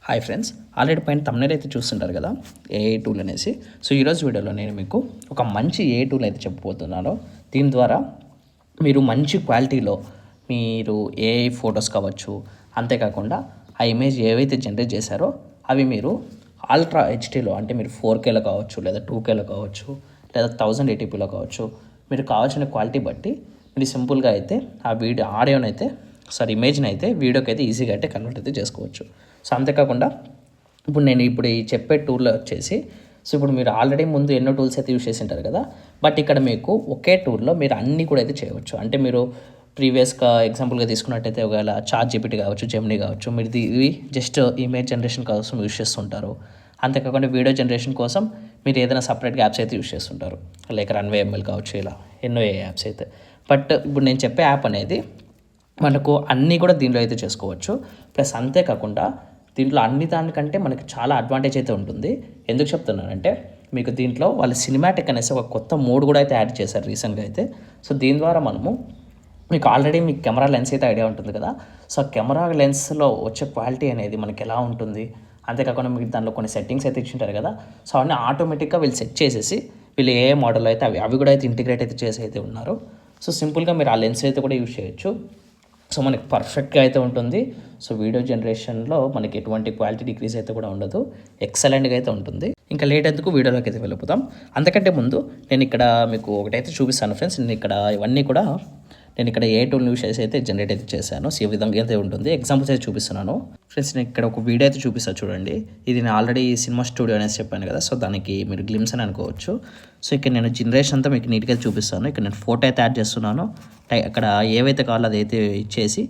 Hi friends, already పైన thumbnail అయితే చూస్తుంటారు కదా, ఏఐ టూల్ అనేసి. సో ఈరోజు వీడియోలో నేను మీకు ఒక మంచి ఏఐ టూల్ అయితే చెప్పబోతున్నాను. దీని ద్వారా మీరు మంచి క్వాలిటీలో మీరు ఏఐ ఫొటోస్ కావచ్చు, అంతేకాకుండా ఆ ఇమేజ్ ఏవైతే జనరేట్ చేశారో అవి మీరు అల్ట్రా హెచ్డీలో అంటే మీరు 4Kలో కావచ్చు, లేదా 2Kలో కావచ్చు, లేదా 1080pలో కావచ్చు, మీరు కావాల్సిన క్వాలిటీ బట్టి మీరు సింపుల్గా అయితే ఆ ఆడియోని అయితే ఇమేజ్ని అయితే వీడియోకి అయితే ఈజీగా అయితే కన్వర్ట్ అయితే చేసుకోవచ్చు. సో అంతేకాకుండా ఇప్పుడు ఈ చెప్పే టూల్లో వచ్చేసి ఇప్పుడు మీరు ఆల్రెడీ ముందు ఎన్నో టూల్స్ అయితే యూస్ చేసి ఉంటారు కదా, బట్ ఇక్కడ మీకు ఒకే టూల్లో మీరు అన్నీ కూడా అయితే చేయవచ్చు. అంటే మీరు ప్రీవియస్గా ఎగ్జాంపుల్గా తీసుకున్నట్టయితే ఒకవేళ ChatGPT కావచ్చు, జెమినీ కావచ్చు, మీరు ఇవి జస్ట్ ఇమేజ్ జనరేషన్ కోసం యూస్ చేస్తుంటారు. అంతేకాకుండా వీడియో జనరేషన్ కోసం మీరు ఏదైనా సపరేట్గా యాప్స్ అయితే యూస్ చేస్తుంటారు, లైక్ రన్వే ఎంఎల్ కావచ్చు, ఇలా ఎన్నో యాప్స్ అయితే. బట్ ఇప్పుడు నేను చెప్పే యాప్ అనేది మనకు అన్నీ కూడా దీనిలో అయితే చేసుకోవచ్చు. ప్లస్ అంతేకాకుండా దీంట్లో అన్ని దానికంటే మనకి చాలా అడ్వాంటేజ్ అయితే ఉంటుంది. ఎందుకు చెప్తున్నానంటే మీకు దీంట్లో వాళ్ళు సినిమాటిక్ అనేసి ఒక కొత్త మోడ్ కూడా అయితే యాడ్ చేశారు రీసెంట్గా అయితే. సో దీని ద్వారా మీకు ఆల్రెడీ మీకు కెమెరా లెన్స్ అయితే ఐడియా ఉంటుంది కదా. సో కెమెరా లెన్స్లో వచ్చే క్వాలిటీ అనేది మనకి ఎలా ఉంటుంది, అంతేకాకుండా మీకు దాంట్లో కొన్ని సెట్టింగ్స్ అయితే ఇచ్చింటారు కదా. సో అవన్నీ ఆటోమేటిక్గా వీళ్ళు సెట్ చేసేసి వీళ్ళు ఏ మోడల్ అయితే అవి కూడా అయితే ఇంటిగ్రేట్ అయితే చేసి అయితే ఉన్నారు. సో సింపుల్గా మీరు ఆ లెన్స్ అయితే కూడా యూజ్ చేయొచ్చు. సో మనకి పర్ఫెక్ట్గా అయితే ఉంటుంది. సో వీడియో జనరేషన్లో మనకి ఎటువంటి క్వాలిటీ డిక్రీజ్ అయితే కూడా ఉండదు, ఎక్సలెంట్గా అయితే ఉంటుంది. ఇంకా లేట్ ఎందుకు వీడియోలోకి అయితే వెళ్ళిపోతాం. అంతకంటే ముందు నేను ఇక్కడ మీకు ఒకటైతే చూపిస్తాను ఫ్రెండ్స్. నేను ఇక్కడ ఏ టూల్ యూస్ చేసి అయితే జనరేట్ అయితే చేశాను. సో ఈ విధంగా అయితే ఉంటుంది. ఎగ్జాంపుల్స్ అయితే చూపిస్తున్నాను ఫ్రెండ్స్. నేను ఇక్కడ ఒక వీడియో అయితే చూపిస్తాను చూడండి. ఇది నేను ఆల్రెడీ సినిమా స్టూడియో అనేసి చెప్పాను కదా, సో దానికి మీరు గ్లిమ్స్ అని అనుకోవచ్చు. సో ఇక్కడ నేను జనరేషన్ అంతా మీకు నీట్గా చూపిస్తాను. ఇక్కడ నేను ఫోటో అయితే యాడ్ చేస్తున్నాను. అక్కడ ఏవైతే కావాలో అదైతే ఇచ్చేసి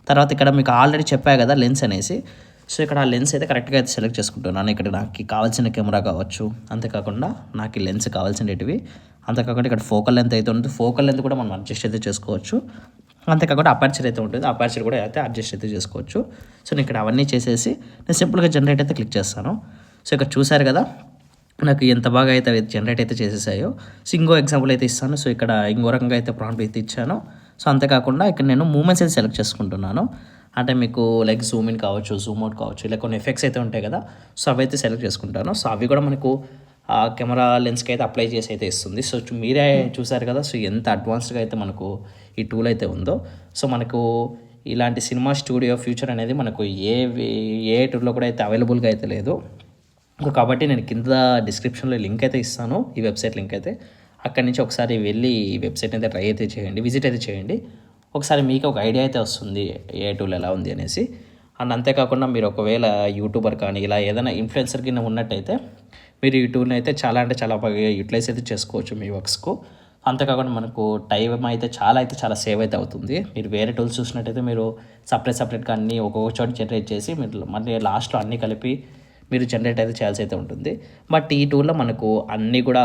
తర్వాత ఇక్కడ మీకు ఆల్రెడీ చెప్పా కదా లెన్స్ అనేసి. సో ఇక్కడ ఆ లెన్స్ అయితే కరెక్ట్గా అయితే సెలెక్ట్ చేసుకుంటున్నాను. ఇక్కడ నాకు కావాల్సిన కెమెరా కావచ్చు, అంతేకాకుండా నాకు ఈ లెన్స్ కావాల్సినవి, అంతేకాకుండా ఇక్కడ ఫోకల్ లెంత్ అయితే ఉంటుంది. ఫోకల్ లెంత్ కూడా మనం అడ్జస్ట్ అయితే చేసుకోవచ్చు. అంతేకాకుండా అపర్చర్ అయితే ఉంటుంది, అపర్చర్ కూడా అయితే అడ్జస్ట్ అయితే చేసుకోవచ్చు. సో నేను ఇక్కడ అవన్నీ చేసేసి నేను సింపుల్గా జనరేట్ అయితే క్లిక్ చేస్తాను. సో ఇక్కడ చూసారు కదా నాకు ఎంత బాగా అయితే జనరేట్ అయితే చేసేసాయో. సో ఇంకో ఎగ్జాంపుల్ అయితే ఇస్తాను. సో ఇక్కడ ఇంకో రకంగా అయితే ప్రాంప్ట్ అయితే ఇచ్చాను. సో అంతేకాకుండా ఇక్కడ నేను మూమెంట్స్ అయితే సెలెక్ట్ చేసుకుంటున్నాను. అంటే మీకు లైక్ జూమ్ ఇన్ కావచ్చు, జూమ్ అవుట్ కావచ్చు, ఇలా కొన్ని ఎఫెక్ట్స్ అయితే ఉంటాయి కదా. సో అవి అయితే సెలెక్ట్ చేసుకుంటాను. సో అవి కూడా మనకు ఆ కెమెరా లెన్స్కి అయితే అప్లై చేసి అయితే ఇస్తుంది. సో మీరే చూసారు కదా, సో ఎంత అడ్వాన్స్డ్గా అయితే మనకు ఈ టూల్ అయితే ఉందో. సో మనకు ఇలాంటి సినిమా స్టూడియో ఫ్యూచర్ అనేది మనకు ఏ టూల్లో కూడా అయితే అవైలబుల్గా అయితే లేదు. కాబట్టి నేను కింద డిస్క్రిప్షన్లో లింక్ అయితే ఇస్తాను, ఈ వెబ్సైట్ లింక్ అయితే. అక్కడి నుంచి ఒకసారి వెళ్ళి ఈ వెబ్సైట్ అయితే ట్రై అయితే చేయండి, విజిట్ అయితే చేయండి. ఒకసారి మీకు ఒక ఐడియా అయితే వస్తుంది ఏ టూల్ ఎలా ఉంది అనేసి. అండ్ అంతేకాకుండా మీరు ఒకవేళ యూట్యూబర్ కానీ ఇలా ఏదైనా ఇన్ఫ్లుయెన్సర్ కింద ఉన్నట్టయితే మీరు ఈ టూల్ని అయితే చాలా బాగా యూటిలైజ్ అయితే చేసుకోవచ్చు మీ వర్క్స్కు. అంతేకాకుండా మనకు టైం అయితే చాలా సేవ్ అయితే అవుతుంది. మీరు వేరే టూల్స్ చూసినట్టయితే మీరు సపరేట్గా అన్నీ ఒక్కొక్క చోట జనరేట్ చేసి మీరు మళ్ళీ లాస్ట్లో అన్నీ కలిపి మీరు జనరేట్ అయితే చేయాల్సి అయితే ఉంటుంది. బట్ ఈ టూల్లో మనకు అన్నీ కూడా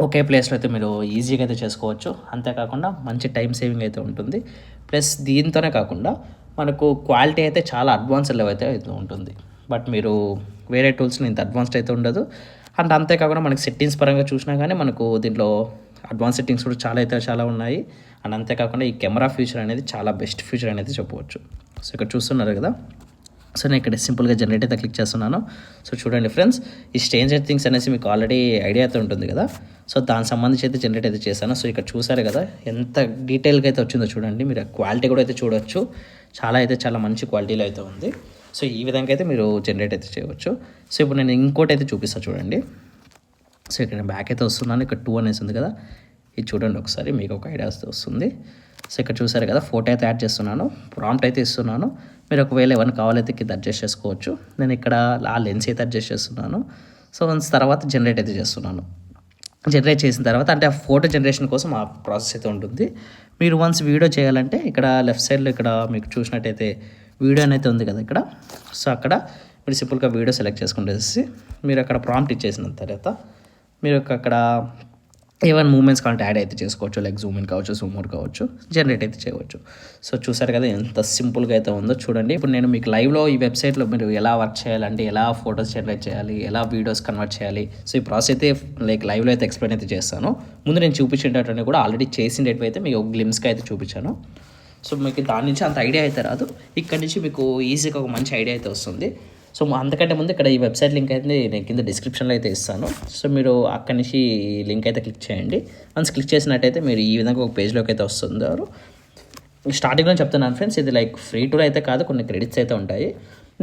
ఒకే ప్లేస్లో అయితే మీరు ఈజీగా అయితే చేసుకోవచ్చు. అంతేకాకుండా మంచి టైం సేవింగ్ అయితే ఉంటుంది. ప్లస్ దీంతోనే కాకుండా మనకు క్వాలిటీ అయితే చాలా అడ్వాన్స్ లెవెల్ అయితే ఉంటుంది. బట్ మీరు వేరే టూల్స్ని ఇంత అడ్వాన్స్డ్ అయితే ఉండదు. అండ్ అంతేకాకుండా మనకి సెట్టింగ్స్ పరంగా చూసినా కానీ మనకు దీంట్లో అడ్వాన్స్ సెట్టింగ్స్ కూడా చాలా ఉన్నాయి. అండ్ అంతేకాకుండా ఈ కెమెరా ఫ్యూచర్ అనేది చాలా బెస్ట్ ఫ్యూచర్ అనేది చెప్పవచ్చు. సో ఇక్కడ చూస్తున్నారు కదా, సో నేను ఇక్కడ సింపుల్గా జనరేట్ అయితే క్లిక్ చేస్తున్నాను. సో చూడండి ఫ్రెండ్స్, ఈ స్ట్రేంజర్ థింగ్స్ అనేసి మీకు ఆల్రెడీ ఐడియా అయితే ఉంటుంది కదా. సో దానికి సంబంధించి అయితే జనరేట్ అయితే చేశాను. సో ఇక్కడ చూసారు కదా ఎంత డీటెయిల్గా అయితే వచ్చిందో చూడండి. మీరు క్వాలిటీ కూడా అయితే చూడవచ్చు, చాలా మంచి క్వాలిటీలో అయితే ఉంది. సో ఈ విధంగా అయితే మీరు జనరేట్ అయితే చేయవచ్చు. సో ఇప్పుడు నేను ఇంకోటి అయితే చూపిస్తాను చూడండి. సో ఇక్కడ బ్యాక్ అయితే వస్తున్నాను. ఇక్కడ 2 అనేసి ఉంది కదా, ఇది చూడండి ఒకసారి, మీకు ఒక ఐడియా వస్తుంది. సో ఇక్కడ చూసారు కదా, ఫోటో అయితే యాడ్ చేస్తున్నాను, ప్రాంప్ట్ అయితే ఇస్తున్నాను. మీరు ఒకవేళ ఏమైనా కావాలైతే కింద అడ్జస్ట్ చేసుకోవచ్చు. నేను ఇక్కడ ఆ లెన్స్ అయితే అడ్జస్ట్ చేస్తున్నాను. సో వన్స్ తర్వాత జనరేట్ అయితే చేస్తున్నాను. జనరేట్ చేసిన తర్వాత అంటే ఆ ఫోటో జనరేషన్ కోసం ఆ ప్రాసెస్ అయితే ఉంటుంది. మీరు వన్స్ వీడియో చేయాలంటే ఇక్కడ లెఫ్ట్ సైడ్లో ఇక్కడ మీకు చూసినట్టయితే వీడియో అయితే ఉంది కదా ఇక్కడ. సో అక్కడ మీరు సింపుల్గా వీడియో సెలెక్ట్ చేసుకునేసి మీరు అక్కడ ప్రాంప్ట్ ఇచ్చేసిన తర్వాత మీరు అక్కడ ఏమైనా మూమెంట్స్ కావాలంటే యాడ్ అయితే చేసుకోవచ్చు, లైక్ జూమ్ ఇన్ కావచ్చు, జూమ్ అవుట్ కావచ్చు, జనరేట్ అయితే చేయవచ్చు. సో చూసారు కదా ఎంత సింపుల్గా అయితే ఉందో చూడండి. ఇప్పుడు నేను మీకు లైవ్లో ఈ వెబ్సైట్లో మీరు ఎలా వర్క్ చేయాలంటే, ఎలా ఫొటోస్ జనరేట్ చేయాలి, ఎలా వీడియోస్ కన్వర్ట్ చేయాలి, సో ఈ ప్రాసెస్ అయితే లైక్ లైవ్లో అయితే ఎక్స్ప్లెయిన్ అయితే చేస్తాను. ముందు నేను చూపించేటటువంటి కూడా ఆల్రెడీ చేసినట్టు అయితే మీకు గ్లిమ్స్గా అయితే చూపించాను. సో మీకు దాని నుంచి అంత ఐడియా అయితే రాదు, ఇక్కడ నుంచి మీకు ఈజీగా ఒక మంచి ఐడియా అయితే వస్తుంది. సో అంతకంటే ముందు ఇక్కడ ఈ వెబ్సైట్ లింక్ అయితే నేను కింద డిస్క్రిప్షన్లో అయితే ఇస్తాను. సో మీరు అక్కడి నుంచి లింక్ అయితే క్లిక్ చేయండి. వన్స్ క్లిక్ చేసినట్టయితే మీరు ఈ విధంగా ఒక పేజ్లోకి అయితే వస్తుందారు. స్టార్టింగ్లో చెప్తున్నాను ఫ్రెండ్స్, ఇది లైక్ ఫ్రీ టూల్ అయితే కాదు, కొన్ని క్రెడిట్స్ అయితే ఉంటాయి.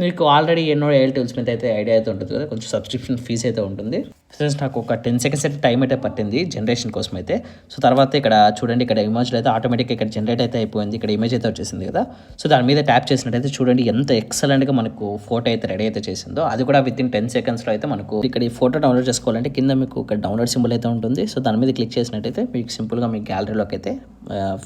మీకు ఆల్రెడీ ఎన్నో ఏఐ టూల్స్ మీద అయితే ఐడియా అయితే ఉంటుంది కదా, కొంచెం సబ్స్క్రిప్షన్ ఫీజ్ అయితే ఉంటుంది. ఫ్రెండ్స్ నాకు ఒక 10 సెకండ్స్ అయితే టైం అయితే పట్టింది జనరేషన్ కోసం అయితే. సో తర్వాత ఇక్కడ చూడండి, ఇక్కడ ఇమేజ్లో అయితే ఆటోమేటిక్గా ఇక్కడ జనరేట్ అయితే అయిపోయింది. ఇక్కడ ఇమేజ్ అయితే వచ్చేసింది కదా. సో దాని మీద ట్యాప్ చేసినట్టయితే చూడండి ఎంత ఎక్సలెంట్గా మనకు ఫోటో అయితే రెడీ అయితే చేసిందో, అది కూడా విత్ ఇన్ 10 సెకండ్స్లో అయితే మనకు. ఇక్కడ ఈ ఫోటో డౌన్లోడ్ చేసుకోవాలంటే కింద మీకు ఒక డౌన్లోడ్ సింబల్ అయితే ఉంటుంది. సో దాని మీద క్లిక్ చేసినట్టయితే మీకు సింపుల్గా మీ గ్యాలరీలోకి అయితే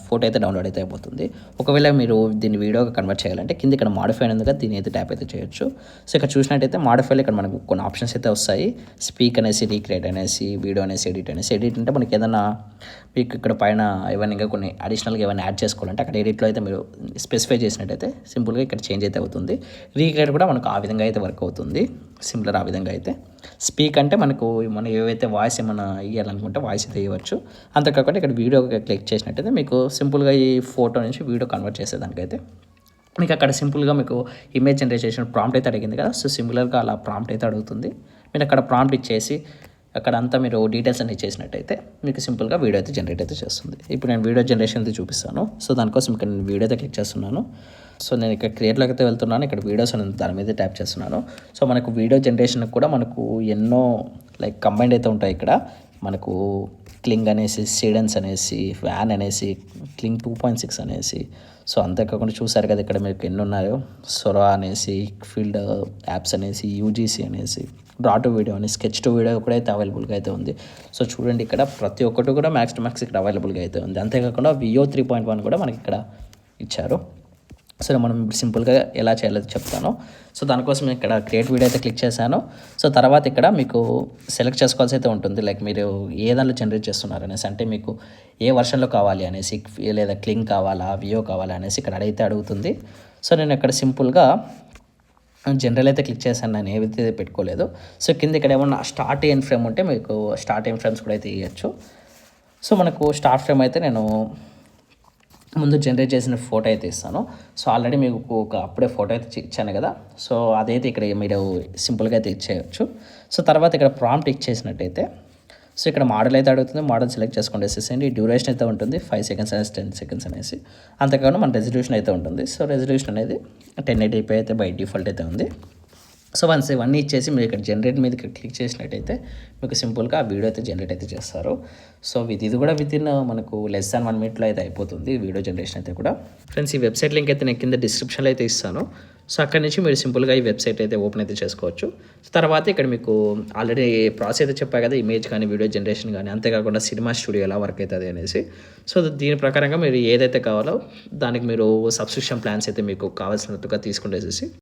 ఫోటో అయితే డౌన్లోడ్ అయితే అయిపోతుంది. ఒకవేళ మీరు దీన్ని వీడియోగా కన్వర్ట్ చేయాలంటే కింద ఇక్కడ మాడిఫై అనేది దీని అయితే ట్యాప్ అయితే చేయొచ్చు. సో ఇక్కడ చూసినట్టయితే మాడిఫైలో ఇక్కడ మనకు కొన్ని ఆప్షన్స్ అయితే వస్తాయి. స్పీక్ అనేసి, రీక్రియేట్ అనేసి, వీడియో అనేసి, ఎడిట్ అనేసి. ఎడిట్ అంటే మనకి ఏదైనా మీకు ఇక్కడ పైన ఏమైనా ఇంకా కొన్ని అడిషనల్గా ఏమైనా యాడ్ చేసుకోవాలంటే అక్కడ ఎడిట్లో అయితే మీరు స్పెసిఫై చేసినట్టయితే సింపుల్గా ఇక్కడ చేంజ్ అయితే అవుతుంది. రీక్రియేట్ కూడా మనకు ఆ విధంగా అయితే వర్క్ అవుతుంది, సిమిలర్ ఆ విధంగా అయితే. స్పీక్ అంటే మనకు మనం ఏవైతే వాయిస్ ఏమైనా ఇవ్వాలనుకుంటే వాయిస్ అయితే ఇవ్వచ్చు. అంతేకాకుండా ఇక్కడ వీడియో క్లిక్ చేసినట్టయితే మీకు సింపుల్గా ఈ ఫోటో నుంచి వీడియో కన్వర్ట్ చేసేదానికైతే మీకు అక్కడ సింపుల్గా మీకు ఇమేజ్ జనరేట్ చేసిన ప్రాంప్ట్ అయితే అడిగింది కదా. సో సింపుల్గా అలా ప్రాంప్ట్ అయితే అడుగుతుంది. మీరు అక్కడ ప్రాంప్ట్ ఇచ్చేసి అక్కడ అంతా మీరు డీటెయిల్స్ అన్ని ఇచ్చేసినట్టయితే మీకు సింపుల్గా వీడియో అయితే జనరేట్ అయితే చేస్తుంది. ఇప్పుడు నేను వీడియో జనరేషన్ అయితే చూపిస్తాను. సో దానికోసం ఇక్కడ నేను వీడియో అయితే క్లిక్ చేస్తున్నాను. సో నేను ఇక్కడ క్రియేట్లోకి అయితే వెళ్తున్నాను. ఇక్కడ వీడియోస్ అనేది దాని మీద ట్యాప్ చేస్తున్నాను. సో మనకు వీడియో జనరేషన్కి కూడా మనకు ఎన్నో లైక్ కంబైండ్ అయితే ఉంటాయి. ఇక్కడ మనకు క్లింగ్ అనేసి, సీడెన్స్ అనేసి, వ్యాన్ అనేసి, క్లింగ్ 2.6 అనేసి. సో అంతేకాకుండా చూసారు కదా ఇక్కడ మీకు ఎన్ని ఉన్నాయో, సొరా అనేసి, ఫీల్డ్ యాప్స్ అనేసి, యూజీసీ అనేసి, డ్రా టు వీడియో అని, స్కెచ్ టు వీడియో కూడా అయితే అవైలబుల్గా అయితే ఉంది. సో చూడండి ఇక్కడ ప్రతి ఒక్కటి కూడా మ్యాక్స్ టు మ్యాక్స్ ఇక్కడ అవైలబుల్గా అయితే ఉంది. అంతేకాకుండా వియో 3.1 కూడా మనకి ఇక్కడ ఇచ్చారు. సో మనం ఇప్పుడు సింపుల్గా ఎలా చేయాలో చెప్తాను. సో దానికోసం ఇక్కడ క్రియేట్ వీడియో అయితే క్లిక్ చేశాను. సో తర్వాత ఇక్కడ మీకు సెలెక్ట్ చేసుకోవాల్సి అయితే ఉంటుంది, లైక్ మీరు ఏ దాంట్లో జనరేట్ చేస్తున్నారు అనేసి, అంటే మీకు ఏ వర్షన్లో కావాలి అనేసి, లేదా క్లింగ్ కావాలా, వియో కావాలా అనేసి ఇక్కడ అడిగితే అడుగుతుంది. సో నేను ఇక్కడ సింపుల్గా జనరల్ అయితే క్లిక్ చేశాను, నేను ఏవైతే పెట్టుకోలేదు. సో కింద ఇక్కడ ఏమన్నా స్టార్ట్ ఎండ్ ఫ్రేమ్ ఉంటే మీకు స్టార్ట్ ఎండ్ ఫ్రేమ్స్ కూడా అయితే ఇవ్వచ్చు. సో మనకు స్టార్ట్ ఫ్రేమ్ అయితే నేను ముందు జనరేట్ చేసిన ఫోటో అయితే ఇస్తాను. సో ఆల్రెడీ మీకు ఒక అప్పుడే ఫోటో అయితే ఇచ్చాను కదా. సో అదైతే ఇక్కడ మీరు సింపుల్గా అయితే ఇచ్చేయచ్చు. సో తర్వాత ఇక్కడ ప్రాంప్ట్ ఇచ్చేసినట్టయితే సో ఇక్కడ మోడల్ అయితే అడుగుతుంది. మోడల్ సెలెక్ట్ చేసుకోండి, వేసేసేయండి. డ్యూరేషన్ అయితే ఉంటుంది 5 సెకండ్స్ అనేసి, 10 సెకండ్స్ అనేసి. అంతేకాకుండా మన రెజల్యూషన్ అయితే ఉంటుంది. సో రెజల్యూషన్ అనేది 1080p అయితే బై డిఫాల్ట్ అయితే ఉంది. సో వన్స్ ఇవన్నీ ఇచ్చేసి మీరు ఇక్కడ జనరేట్ మీద క్లిక్ చేసినట్టయితే మీకు సింపుల్గా ఆ వీడియో అయితే జనరేట్ అయితే చేస్తారు. సో ఇది కూడా విత్ ఇన్ మనకు లెస్ దాన్ 1 minute అయితే అయిపోతుంది వీడియో జనరేషన్ అయితే కూడా. ఫ్రెండ్స్ ఈ వెబ్సైట్ లింక్ అయితే నేను కింద డిస్క్రిప్షన్లో అయితే ఇస్తాను. సో అక్కడి నుంచి మీరు సింపుల్గా ఈ వెబ్సైట్ అయితే ఓపెన్ అయితే చేసుకోవచ్చు. తర్వాత ఇక్కడ మీకు ఆల్రెడీ ప్రాసెస్ అయితే చెప్పా కదా, ఇమేజ్ కానీ, వీడియో జనరేషన్ కానీ, అంతేకాకుండా సినిమా స్టూడియో ఎలా వర్క్ అవుతుంది అనేసి. సో దీని ప్రకారంగా మీరు ఏదైతే కావాలో దానికి మీరు సబ్స్క్రిప్షన్ ప్లాన్స్ అయితే మీకు కావాల్సినట్టుగా తీసుకునేసేసి